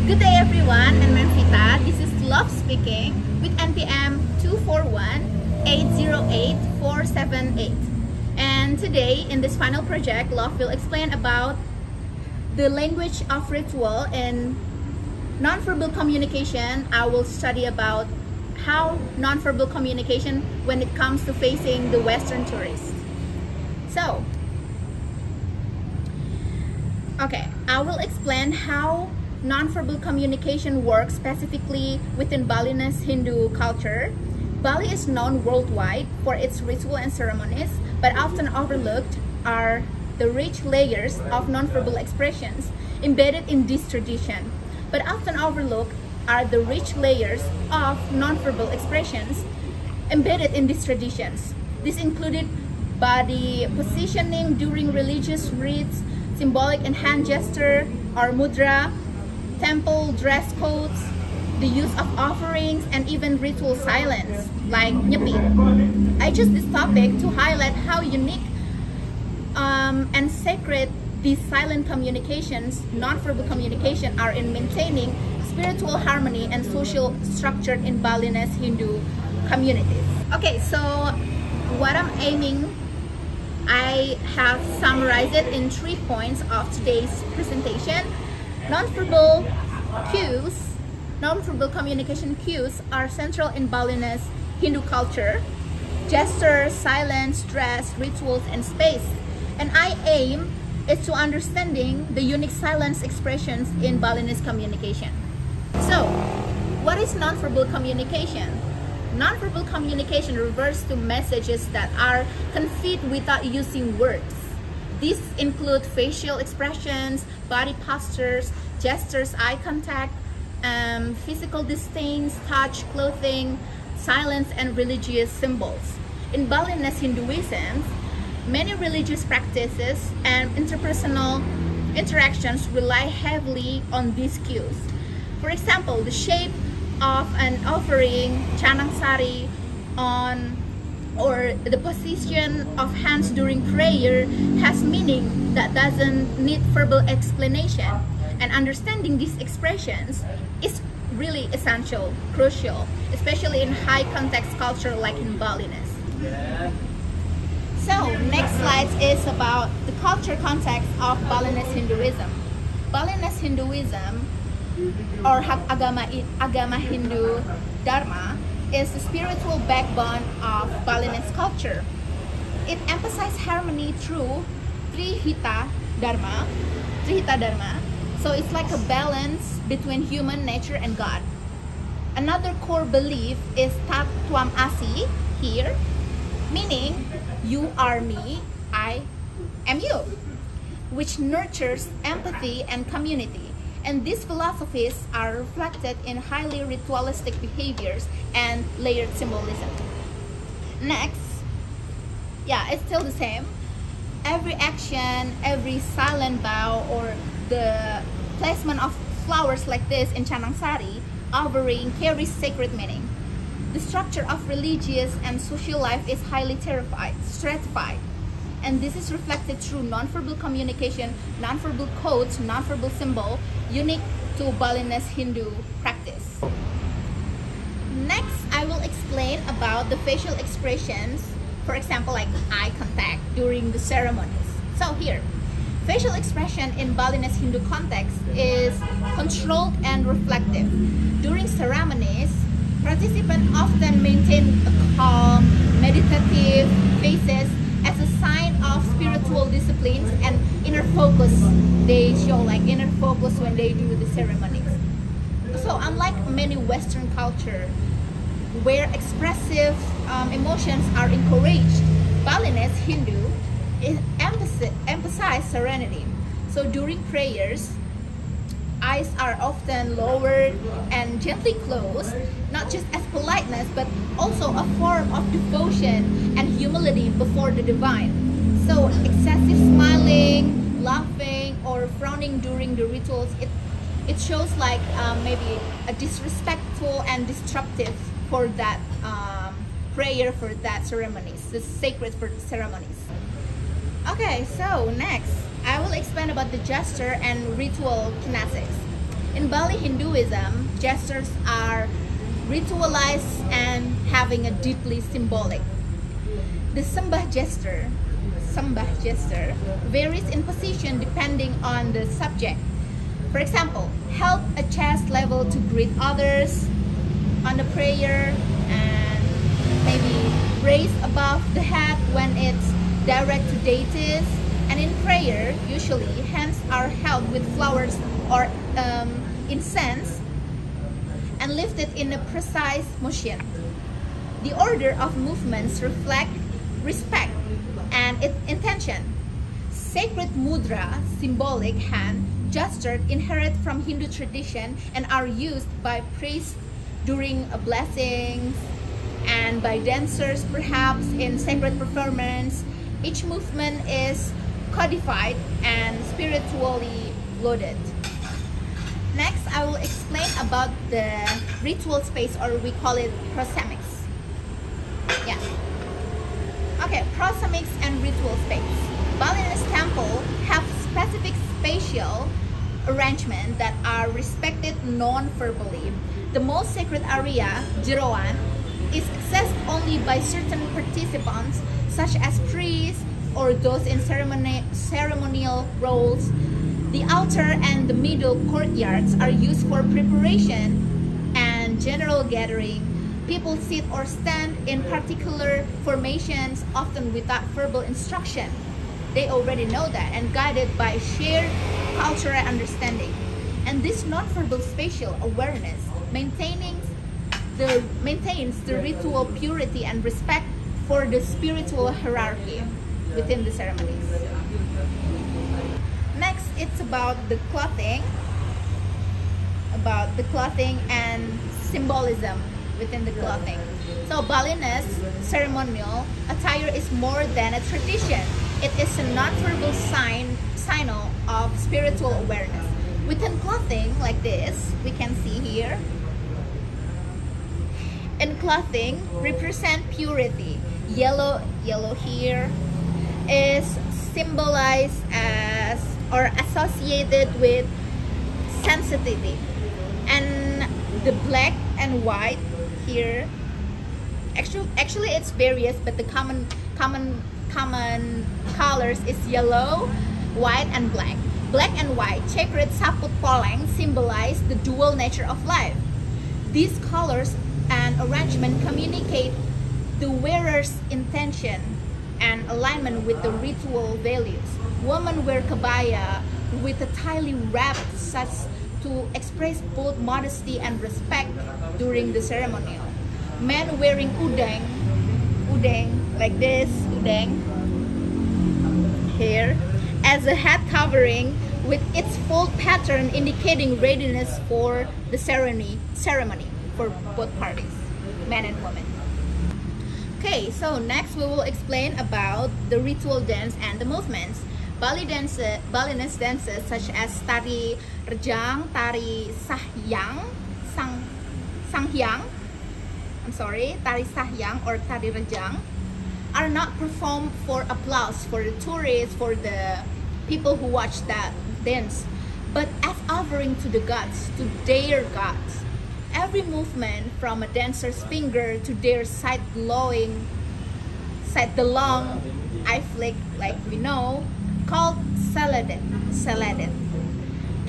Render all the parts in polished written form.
Good day everyone, I'm Manfita. This is Love speaking with NPM 241-808-478. And today in this final project, Love will explain about the language of ritual in nonverbal communication. I will study about how nonverbal communication when it comes to facing the Western tourist. So, okay, I will explain how nonverbal communication works specifically within Balinese Hindu culture. Bali is known worldwide for its ritual and ceremonies, but often overlooked are the rich layers of nonverbal expressions embedded in this tradition. But often overlooked are the rich layers of nonverbal expressions embedded in these traditions. This included body positioning during religious rites, symbolic and hand gesture or mudra, temple dress codes, the use of offerings, and even ritual silence like nyepi. I chose this topic to highlight how unique and sacred these silent communications, nonverbal communication, are in maintaining spiritual harmony and social structure in Balinese Hindu communities. Okay, so what I'm aiming, I have summarized it in 3 points of today's presentation. Nonverbal cues, nonverbal communication cues are central in Balinese Hindu culture. Gestures, silence, dress, rituals, and space. And I aim is to understanding the unique silence expressions in Balinese communication. So, what is nonverbal communication? Nonverbal communication refers to messages that are conveyed without using words. These include facial expressions, body postures, gestures, eye contact, physical distance, touch, clothing, silence, and religious symbols. In Balinese Hinduism, many religious practices and interpersonal interactions rely heavily on these cues. For example, the shape of an offering, canang sari, or the position of hands during prayer has meaning that doesn't need verbal explanation. And understanding these expressions is really essential, crucial, especially in high context culture like in Balinese. So, next slide is about the culture context of Balinese Hinduism. Balinese Hinduism, or agama Hindu Dharma, is the spiritual backbone of Balinese culture. It emphasizes harmony through Trihita Dharma. So it's like a balance between human nature and God. Another core belief is Tat Tuam Asi here, meaning you are me, I am you, which nurtures empathy and community. And these philosophies are reflected in highly ritualistic behaviors and layered symbolism. Next, yeah, it's still the same. Every action, every silent bow, or the placement of flowers like this in canang sari, offering, carries sacred meaning. The structure of religious and social life is highly stratified. And this is reflected through nonverbal communication, nonverbal codes, nonverbal symbol, unique to Balinese Hindu practice. Next, I will explain about the facial expressions, for example, like eye contact during the ceremonies. So here, facial expression in Balinese Hindu context is controlled and reflective. During ceremonies, participants often maintain a calm, meditative faces as a sign of spiritual disciplines and inner focus. They show like inner focus when they do the ceremonies. So unlike many Western culture where expressive emotions are encouraged, Balinese Hindu emphasize serenity. So during prayers, eyes are often lowered and gently closed, not just as politeness, but also a form of devotion and humility before the divine. So excessive smiling, laughing, or frowning during the rituals, it shows like maybe a disrespectful and disruptive for that prayer, for that ceremonies, the sacred for the ceremonies. Okay, so next, I will explain about the gesture and ritual kinesics. In Bali Hinduism, gestures are ritualized and having a deeply symbolic. The sembah gesture varies in position depending on the subject. For example, held at chest level to greet others on the prayer, and maybe raised above the head when it's direct to deities. And in prayer, usually hands are held with flowers or incense and lifted in a precise motion. The order of movements reflect respect and its intention. Sacred mudra, symbolic hand gestures, inherit from Hindu tradition and are used by priests during blessings and by dancers perhaps in sacred performance. Each movement is codified and spiritually loaded. Next, I will explain about the ritual space, or we call it prosemics. Yeah. Okay, prosemics and ritual space. Balinese temple have specific spatial arrangement that are respected non-verbally. The most sacred area, Jeroan, is accessed only by certain participants, such as priests or those in ceremonial roles. The altar and the middle courtyards are used for preparation and general gathering. People sit or stand in particular formations, often without verbal instruction. They already know that and guided by shared cultural understanding. And this non-verbal spatial awareness maintains the ritual purity and respect for the spiritual hierarchy within the ceremonies. Next, it's about the clothing and symbolism within the clothing. So Balinese ceremonial attire is more than a tradition. It is a non-verbal signal of spiritual awareness. Within clothing like this, we can see here, and clothing represent purity. Yellow here is symbolized as or associated with sensitivity, and the black and white here, actually it's various, but the common colors is yellow, white, and black. Black and white, sacred saput poleng, symbolize the dual nature of life. These colors and arrangement communicate the wearer's intention and alignment with the ritual values. Women wear kabaya with a tightly wrapped such to express both modesty and respect during the ceremonial. Men wearing udeng like this, udeng here, as a head covering with its fold pattern indicating readiness for the ceremony for both parties, men and women. Okay, so next we will explain about the ritual dance and the movements. Balinese dances such as tari rejang, tari tari sahyang or tari rejang are not performed for applause for the tourists, for the people who watch that dance, but as offering to the gods, to their gods. Every movement from a dancer's finger to their side the long eye flick, like we know, called saladet,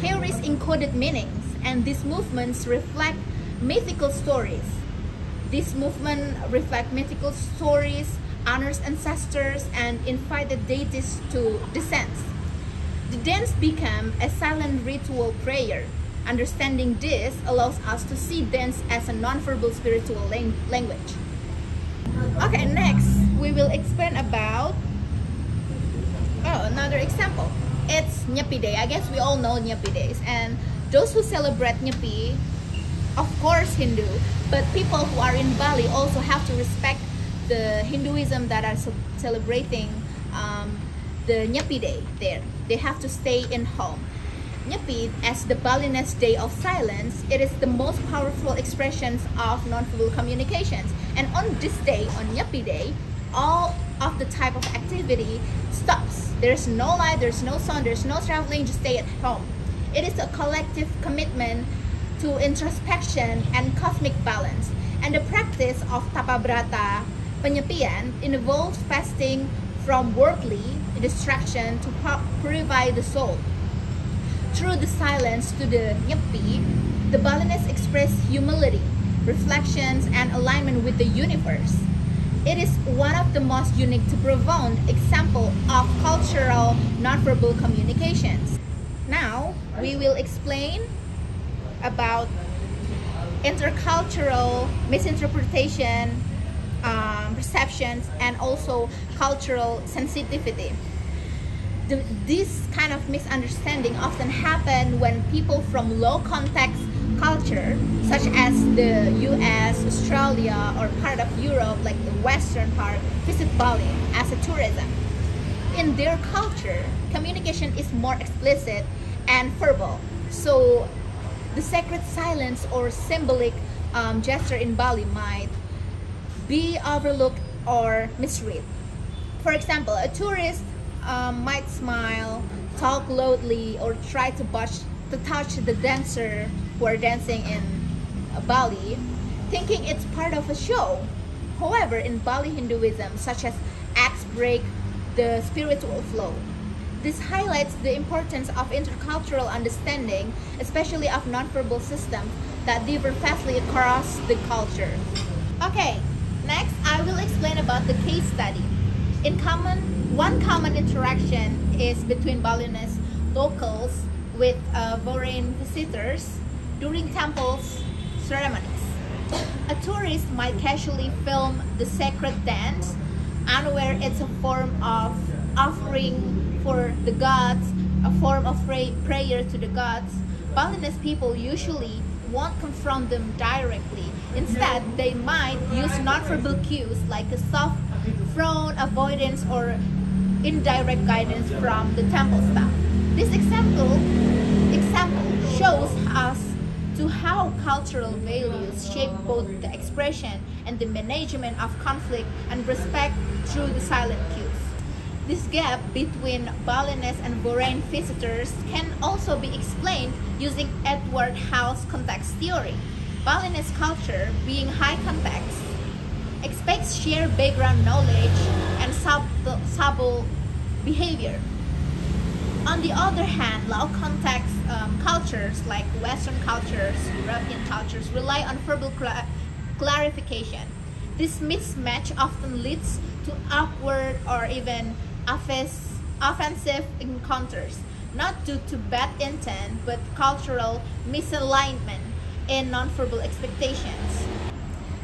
carries encoded meanings, and these movements reflect mythical stories. These movements reflect mythical stories, honors ancestors, and invited deities to descend. The dance became a silent ritual prayer. Understanding this allows us to see dance as a non-verbal spiritual language. Okay, next we will explain about another example. It's Nyepi Day. I guess we all know Nyepi Days, and those who celebrate Nyepi, of course Hindu, but people who are in Bali also have to respect the Hinduism that are celebrating the Nyepi Day there. They have to stay in home. Nyepi, as the Balinese Day of Silence, it is the most powerful expressions of non-verbal communications. And on this day, on Nyepi Day, all of the type of activity stops. There's no light, there's no sun, there's no traveling, just stay at home. It is a collective commitment to introspection and cosmic balance. And the practice of tapabrata, penyepian, involves fasting from worldly distraction to purify the soul. Through the silence to the nyepi, the Balinese express humility, reflections, and alignment with the universe. It is one of the most unique to profound example of cultural nonverbal communications. Now, we will explain about intercultural misinterpretation, perceptions, and also cultural sensitivity. This kind of misunderstanding often happen when people from low context culture, such as the US, Australia, or part of Europe, like the western part, visit Bali as a tourism. In their culture, communication is more explicit and verbal. So the sacred silence or symbolic gesture in Bali might be overlooked or misread. For example, a tourist might smile, talk loudly, or try to touch the dancer who are dancing in Bali, thinking it's part of a show. However, in Bali Hinduism, such as acts break the spiritual flow. This highlights the importance of intercultural understanding, especially of nonverbal systems that differ vastly across the culture. Okay, next I will explain about the case study. One common interaction is between Balinese locals with foreign visitors during temples ceremonies. A tourist might casually film the sacred dance, unaware it's a form of offering for the gods, a form of prayer to the gods. Balinese people usually won't confront them directly. Instead, they might use nonverbal cues like a soft frown, avoidance, or indirect guidance from the temple staff. This example shows us to how cultural values shape both the expression and the management of conflict and respect through the silent cues. This gap between Balinese and foreign visitors can also be explained using Edward Howe's context theory. Balinese culture, being high context, expects shared background knowledge and subtle behavior. On the other hand, low context cultures like Western cultures, European cultures rely on verbal clarification. This mismatch often leads to awkward or even offensive encounters, not due to bad intent but cultural misalignment in nonverbal expectations.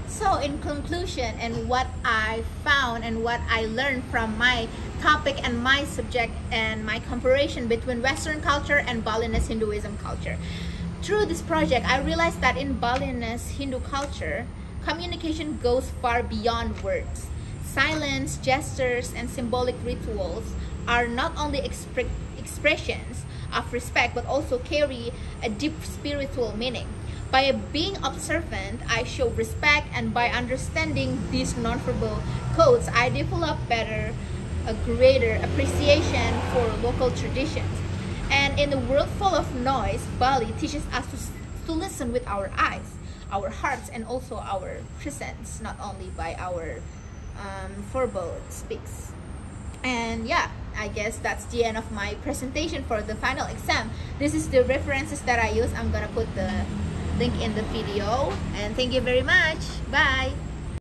So in conclusion, and what I found and what I learned from my topic and my subject and my comparison between Western culture and Balinese Hinduism culture. Through this project, I realized that in Balinese Hindu culture, communication goes far beyond words. Silence, gestures, and symbolic rituals are not only expressions of respect but also carry a deep spiritual meaning. By being observant, I show respect, and by understanding these nonverbal codes, I develop a greater appreciation for local traditions. And in a world full of noise, Bali teaches us to listen with our eyes, our hearts, and also our presence, not only by our verbal speaks. And yeah, I guess that's the end of my presentation for the final exam. This is the references that I use. I'm gonna put the link in the video, and thank you very much. Bye.